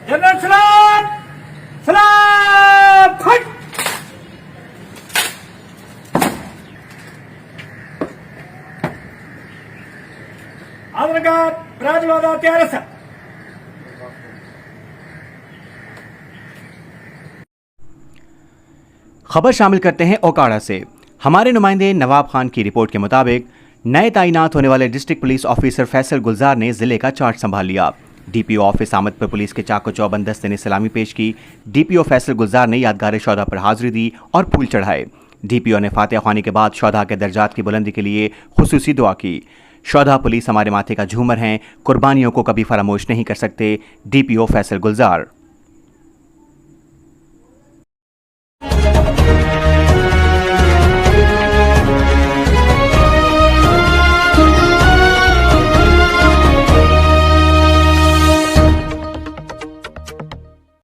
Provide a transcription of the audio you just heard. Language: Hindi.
जनरल सलाम सलाम फट आदरगार राजवादा तैयार सर। खबर शामिल करते हैं ओकाड़ा से। हमारे नुमाइंदे नवाब खान की रिपोर्ट के मुताबिक नए तैनात होने वाले डिस्ट्रिक्ट पुलिस ऑफिसर फैसल गुलजार ने जिले का चार्ज संभाल लिया। डीपीओ ऑफिस आमद पर पुलिस के चाको चौबंद दस्ते ने सलामी पेश की। डीपीओ फैसल गुलजार ने यादगार शौदा पर हाजिरी दी और फूल चढ़ाए। डीपीओ ने फातिहा ख्वानी के बाद शौदा के दर्जात की बुलंदी के लिए खुसूसी दुआ की। शौदा पुलिस हमारे माथे का झूमर हैं, कुर्बानियों को कभी फरामोश नहीं कर सकते। डीपीओ फैसल गुलजार।